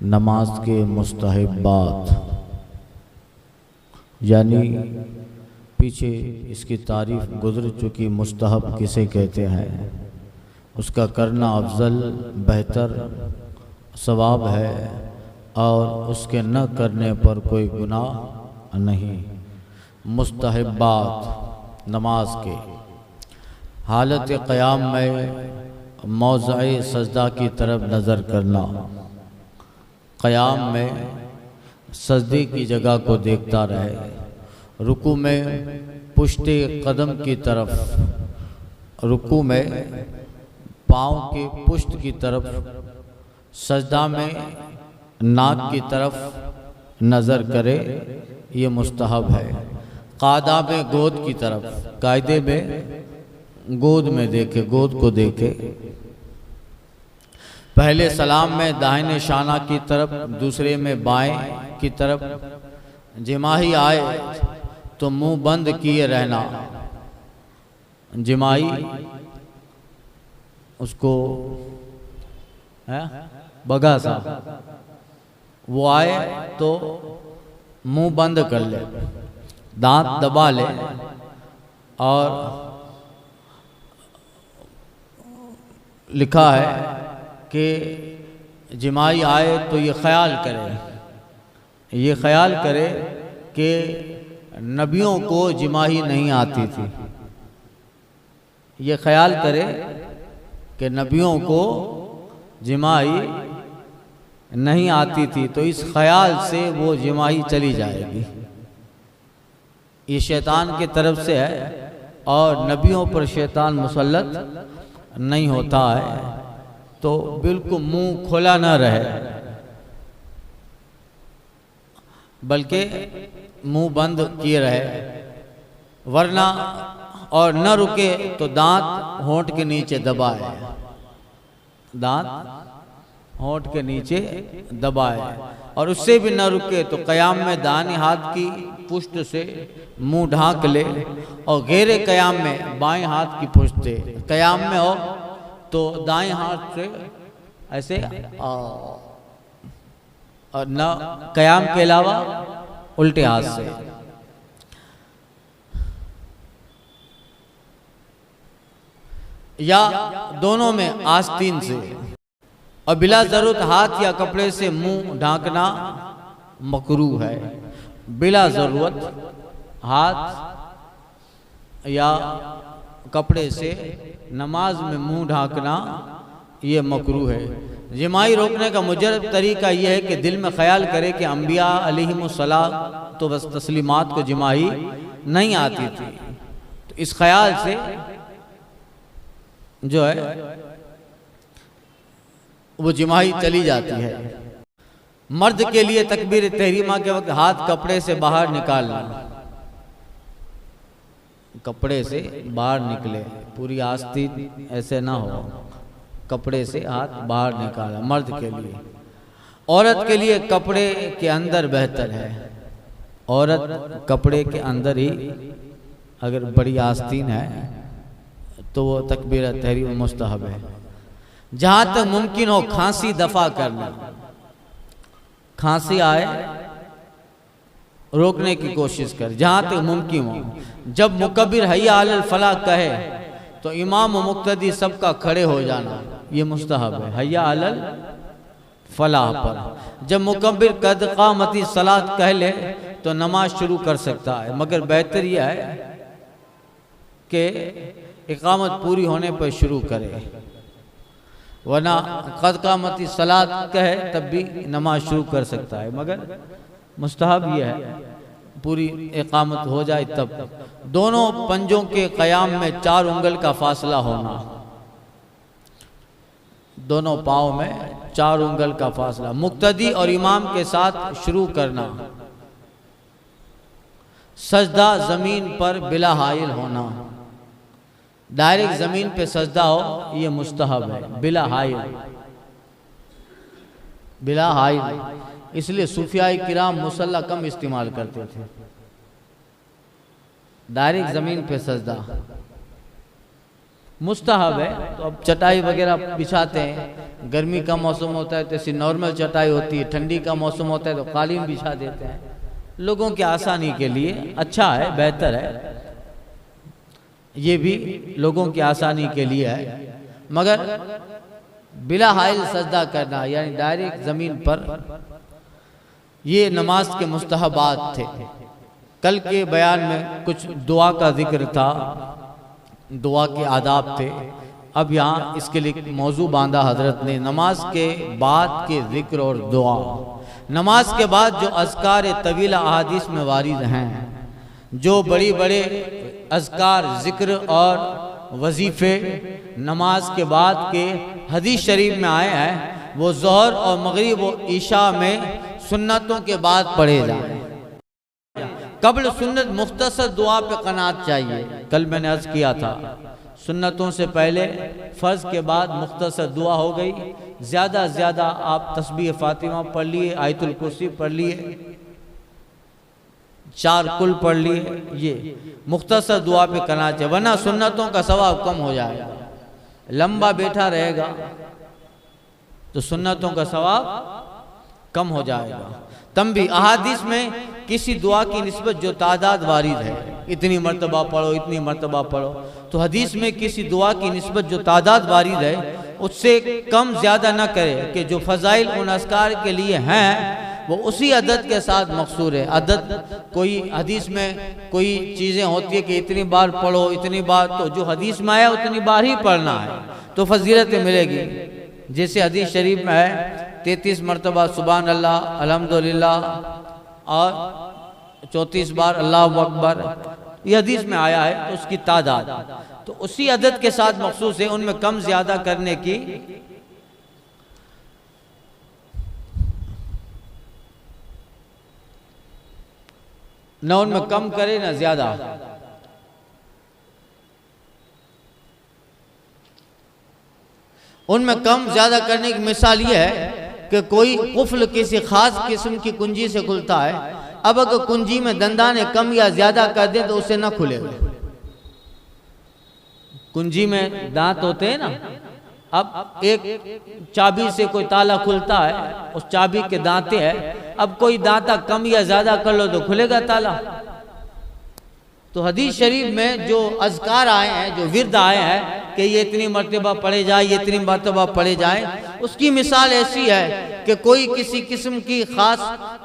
नमाज के मुस्तहब्बात, यानी पीछे इसकी तारीफ गुज़र चुकी। मुस्तहब किसे कहते हैं, उसका करना अफजल बेहतर सवाब है और उसके न करने पर कोई गुनाह नहीं। मुस्तहब्बात नमाज के हालत क़याम में मौज़े सजदा की तरफ नज़र करना, क़याम में सजदे की जगह को देखता रहे, रुकू में पुश्ते कदम की तरफ, रुकू में पाँव के पुश्त की तरफ, सजदा में नाक की तरफ नज़र करे, ये मुस्तहब है। कायदा में गोद की तरफ, कायदे में गोद में देखे, गोद को देखे। पहले सलाम में दाहिने शाना की तरफ, दूसरे में बाएं की तरफ। जिमाही आए तो मुंह बंद किए रहना। जिमाही उसको है बगा सा, वो आए तो मुंह बंद कर ले, दांत दबा ले और लिखा है कि जिमाई आए तो ये ख्याल करे कि नबियों को जिमाही नहीं आती थी। ये ख्याल करे कि नबियों को जिमाही नहीं आती थी, तो इस ख्याल से वो जिमाही चली जाएगी। ये शैतान की तरफ से है और नबियों पर शैतान मुसल्लत नहीं होता है, तो बिल्कुल मुंह खुला न रहे, बल्कि मुंह बंद किए रहे, वरना और न रुके तो दांत होंठ के नीचे दबाए, दांत होंठ के नीचे दबाए, और उससे भी न रुके तो क़याम में दाहिने हाथ की पुष्ट से मुंह ढांक ले, और गैर क़याम में बाएं हाथ की पुष्ट से, क़याम में हो तो दाएं हाथ से ऐसे, और न क़याम के अलावा उल्टे हाथ से। या दोनों में आस्तीन से, और बिला ज़रूरत हाथ या कपड़े से मुंह ढांकना मकरूह है। बिला ज़रूरत हाथ या कपड़े से नमाज में मुंह ढांकना ये मकरूह है। जिमाई रोकने का मुजरब तरीका यह है कि दिल में ख्याल करे कि अंबिया अलैहिमुस्सलाम तो बस तस्लीमात को जिमाई नहीं आती थी, तो इस ख्याल से जो है वो जिमाही चली जाती है। मर्द के लिए तकबीर तहरीमा के वक्त हाथ कपड़े से बाहर निकालना, कपड़े से बाहर निकले, पूरी आस्तीन ऐसे ना हो, कपड़े से हाथ बाहर निकाला मर्द के लिए। औरत के लिए कपड़े के अंदर बेहतर है, औरत कपड़े के अंदर ही अगर बड़ी आस्तीन है तो वो तकबीर तहरीम मुस्तहब है। जहाँ तक मुमकिन हो खांसी दफा करना, खांसी आए रोकने की कोशिश कर, जहाँ तक मुमकिन हो। जब मुकब्बिर हय्या अलल फलाह कहे तो इमाम व मुक्तदी सबका खड़े हो जाना, ये मुस्तहब है हय्या अलल फलाह पर। जब मुकब्बिर कद क़ामती सलात कह ले तो नमाज शुरू कर सकता है, मगर बेहतर यह है कि इकामत पूरी होने पर शुरू करे, वरना कद क़ामती सलात कहे तब भी नमाज शुरू कर सकता है, मगर मुस्तहब यह है पूरी इकामत हो जाए तब। दोनों पंजों के क़याम में 4 उंगल का फासला होना, दोनों पाँव में 4 उंगल का फासला। मुक्तदी और इमाम के साथ शुरू करना। सजदा ज़मीन पर बिला हाइल होना, डायरेक्ट ज़मीन पे सजदा हो ये मुस्तहब है, बिला हाइल, बिला हाइल। इसलिए सूफियाए किराम मुसल्ला कम इस्तेमाल करते थे, डायरेक्ट ज़मीन पे सजदा मुस्तहब है। तो अब चटाई वगैरह बिछाते हैं गर्मी का मौसम होता है तो ऐसी नॉर्मल चटाई होती है, ठंडी का मौसम होता है तो कालीन बिछा देते हैं। लोगों की आसानी के लिए अच्छा है, बेहतर है, ये भी लोगों की आसानी के लिए है। मगर बिला हाइल सजदा करना यानी डायरेक्ट ज़मीन पर, ये नमाज के मुस्तहबात थे। कल के बयान में कुछ दुआ का जिक्र था, दुआ के आदाब थे। अब यहाँ इसके लिए मौजू बांधा हजरत ने, नमाज के बाद के जिक्र और दुआ। नमाज के बाद जो अज़कार तवीला अहादीस में वारिद हैं, जो बड़ी बड़े अज़कार जिक्र और वजीफ़े नमाज के बाद के हदीस शरीफ में आए हैं, वो ज़ोहर और मगरिब और ईशा में सुन्नतों के बाद पढ़े जाएं। कब्ल सुन्नत मुख्तसर दुआ पे कनात चाहिए। कल मैंने अर्ज़ किया था, सुन्नतों से पहले फ़र्ज के बाद मुख्तसर दुआ हो गई। ज़्यादा से ज़्यादा आप तस्बीह फ़ातिमा पढ़ लिए, आयतुल कुर्सी पढ़ लिए, 4 कुल पढ़ लिए, ये मुख्तसर दुआ पे करना चाहिए, वरना सुन्नतों का सवाब कम हो जाएगा। लंबा बैठा रहेगा तो सुन्नतों का सवाब कम हो जाएगा। तंबी अहादीस में किसी दुआ की निस्बत जो तादाद वारिद है, इतनी मर्तबा पढ़ो, इतनी मर्तबा पढ़ो, तो हदीस में किसी दुआ की निस्बत जो तादाद वारिद है उससे कम ज़्यादा न करे कि जो फ़ज़ाइल उन अस्कार के लिए हैं वो उसी अदद के साथ मक़सूर है। अदद कोई हदीस में कोई चीज़ें होती है कि इतनी बार पढ़ो, इतनी बार, तो जो हदीस में आया उतनी बार ही पढ़ना है तो फजीलत मिलेगी। जैसे हदीस शरीफ में है 33 मरतबा सुबहान अल्लाह, अल्हम्दुलिल्लाह और 34 बार अल्लाहु अकबर, ये हदीस में आया है, तो उसकी तादाद तो उसी अदद के साथ मखसूस है, उनमें कम ज़्यादा करने की न उनमें कम करे न ज़्यादा। उनमें कम ज़्यादा करने की मिसाल ये है कि कोई कुफ्ल किसी खास किस्म की कुंजी से खुलता है, अब अगर कुंजी में दंदाने कम या ज़्यादा कर दे तो उसे ना खुलेगा। कुंजी में दांत होते हैं ना, अब एक चाबी से कोई ताला खुलता है, उस चाबी के दांते हैं, अब कोई दांता कम या ज़्यादा कर लो तो खुलेगा ताला। तो हदीस शरीफ में जो अज़कार आए हैं, जो विर्द आए हैं कि ये इतनी मरतबा पढ़े जाए, ये इतनी मरतबा पढ़े जाए, उसकी मिसाल ऐसी है कि कोई किसी किस्म की ख़ास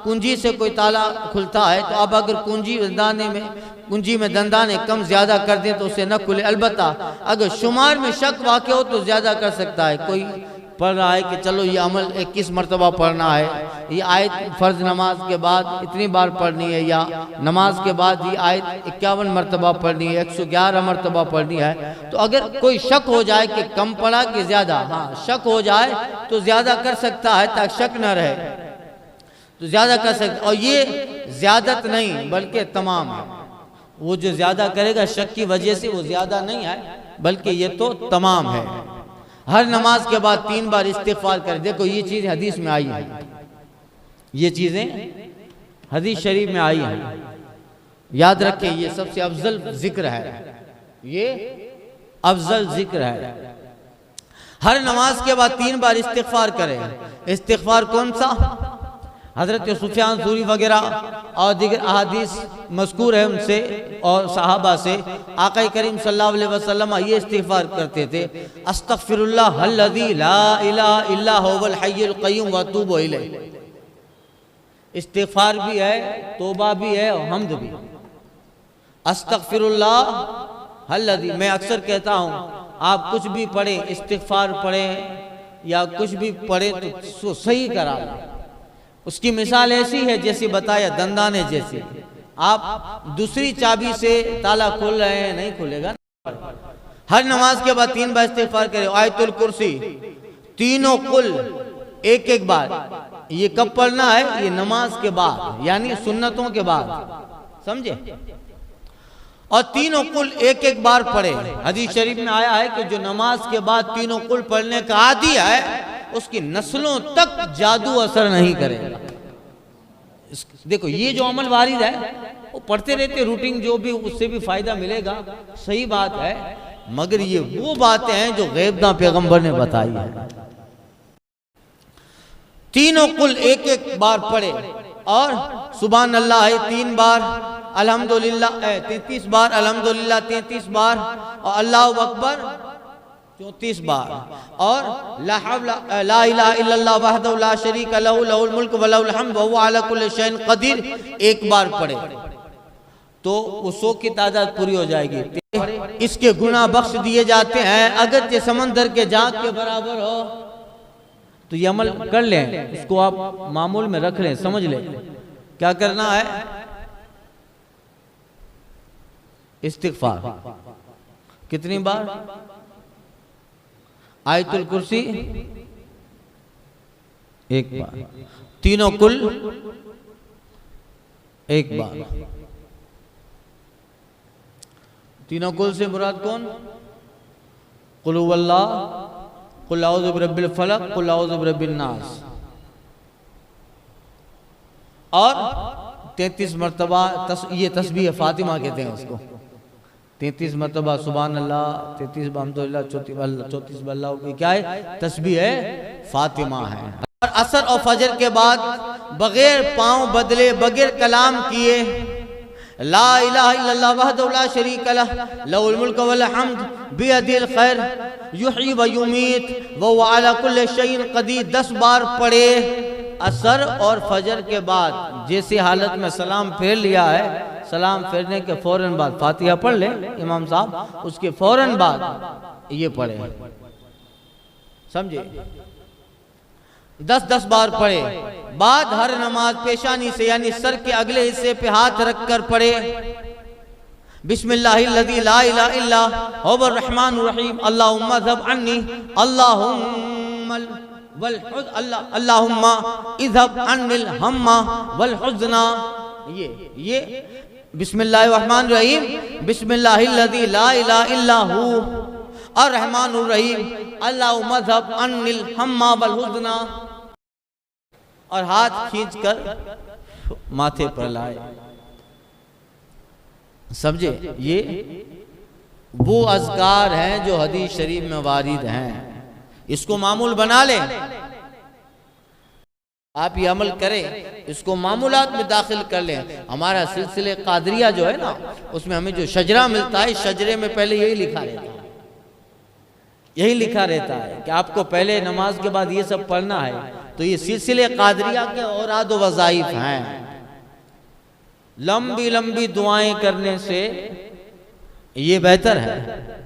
कुंजी से कोई ताला खुलता है, तो अब अगर कुंजी में दंदाने कम ज़्यादा कर दें तो उसे न खुले। अलबत्ता अगर शुमार में शक वाक़ हो तो ज़्यादा कर सकता है। कोई पढ़ रहा है कि चलो ये अमल 21 मरतबा पढ़ना है, ये आयत फ़र्ज नमाज के बाद इतनी बार पढ़नी है, या नमाज के बाद ये आयत 51 मरतबा पढ़नी है, 111 मरतबा पढ़नी है, तो अगर कोई शक हो जाए कि कम पढ़ा कि ज़्यादा, हाँ शक हो जाए तो ज़्यादा कर सकता है ताकि शक न रहे, तो ज़्यादा कर सकता। और ये ज़्यादत नहीं बल्कि तमाम है। वो जो ज़्यादा करेगा शक की वजह से वो ज़्यादा नहीं है, बल्कि ये तो तमाम है। हर नमाज के बाद 3 बार इस्तिग़फ़ार करें। देखो ये चीज़ हदीस में आई है, ये चीज़ें हदीस शरीफ में आई हैं, याद रखें। ये सबसे अफजल जिक्र है, ये अफजल जिक्र है। हर नमाज के बाद 3 बार इस्तिग़फ़ार करें। इस्तिग़फ़ार कौन सा? हज़रत सुफ़यान सूरी वगैरह और दीगर अहादीस मज़कूर है उनसे और सहाबा से। आक़ा करीम सल्लल्लाहु अलैहि वसल्लम ये इस्तिग़फ़ार करते थे, अस्तग़फ़िरुल्लाह अल्लज़ी ला इलाहा इल्ला हुवल हय्युल क़य्यूम व अतूबु इलैह। इस्तिग़फ़ार भी है, तौबा भी है और हम्द भी। अस्तग़फ़िरुल्लाह अल्लज़ी, मैं अक्सर कहता हूँ आप कुछ भी पढ़ें, इस्तिग़फ़ार पढ़ें या कुछ भी पढ़ें तो सही करा लें। उसकी मिसाल ऐसी है जैसे बताया, दंदाने जैसे। आप दूसरी चाबी से ताला खोल रहे हैं, नहीं खुलेगा। हर नमाज के बाद 3 बार इस्तिग़फ़ार करें। आयतुल कुर्सी तीनों कुल एक बार। ये कब पढ़ना है? ये नमाज के बाद, यानी सुन्नतों के बाद, समझे। और तीनों कुल एक बार पढ़े। हदीस शरीफ में आया है कि जो नमाज के बाद तीनों कुल पढ़ने का आदी है उसकी नस्लों तक जादू असर नहीं करेगा। देखो ये जो अमल वारिद है वो पढ़ते रहते, रूटीन जो भी, उससे भी फायदा मिलेगा, सही बात है। मगर ये वो बातें हैं जो गैबदा पैगंबर ने बताई है। तीनों कुल एक एक बार पढ़े और सुभान अल्लाह है 3 बार, अल्हम्दुलिल्लाह 33 बार, अल्हम्दुलिल्लाह 33 बार और अल्लाहु अकबर 34 बार और ला इलाहा इल्लल्लाह वहदहु ला शरीका लहु लहुल मुल्क व लहुल हम्द व हुवा अला कुल्लि शैइन कदीर 1 बार पढ़े तो 100 की तादाद पूरी हो जाएगी। इसके गुनाह बख्श दिए जाते हैं, अगर ये समंदर के झाग के बराबर हो। तो ये अमल कर लें, इसको आप मामूल में रख लें, समझ लें क्या करना है। इस्तिग़फ़ार कितनी बार? आयतुल कुर्सी 1 बार, तीनों कुल 1 बार। तीनों कुल से मुराद कौन? कुल हुवल्लाह, कुल औज़ु बिरब्बिल फलक, कुल औज़ु बिरब्बिन नास। और 33 मरतबा ये तस्बीह फातिमा कहते हैं उसको। 33 मरतबा सुभान अल्लाह, 33 अल्हम्दुलिल्लाह, 34 अल्लाह की क्या है? तस्बीह है फातिमा है। और असर और फजर के बाद बगैर पांव बदले, बगैर कलाम किए, ला इलाहा इल्लल्लाह वहदहु ला शरीका लह लहुल मुल्क व लहुल हम्द बियदिल खैर युहयी व युमीत व हुवा अला कुल्लि शैइन कदीर 10 बार पढ़े। असर और फजर के बाद जैसे हालत में सलाम फेर लिया है, सलाम फेरने के फौरन बाद फातिहा पढ़ ले इमाम साहब, उसके फौरन बाद ये पढ़े, समझे? 10-10 बार पढ़े। बाद हर नमाज पेशानी से यानी सर के अगले हिस्से पे हाथ रखकर पढ़े। बिस्मिल्लाहिल्लज़ी ला इलाहा इल्ला हुवर रहमानुर रहीम अल्लाहुम्मा ज़ब अन्नी अल्लाहुम्मा इज़हब अन्निल हम्मा वल हुज़्ना। ये बिस्मिल्लाहिर रहमानिर रहीम, बिस्मिल्लाहिल्लज़ी ला इलाहा इल्ला हु और रहमानुर रहीम अल्लाहुम्मा ज़ब अन्निल हम्मा वल हुज़्ना। और हाथ खींचकर माथे पर लाए, समझे? ये वो अज़कार हैं जो हदीस शरीफ में वारिद हैं, इसको मामूल बना लें। आप ये अमल करें, इसको मामूलात में दाखिल कर लें। हमारा सिलसिले कादरिया जो है ना, उसमें हमें जो शजरा मिलता है, शजरे में पहले यही लिखा रहता है, यही लिखा रहता है कि आपको पहले नमाज के बाद ये सब पढ़ना है। तो ये सिलसिले कादरिया के औराद व वज़ाइफ हैं। लंबी लंबी दुआएं करने से ये बेहतर है।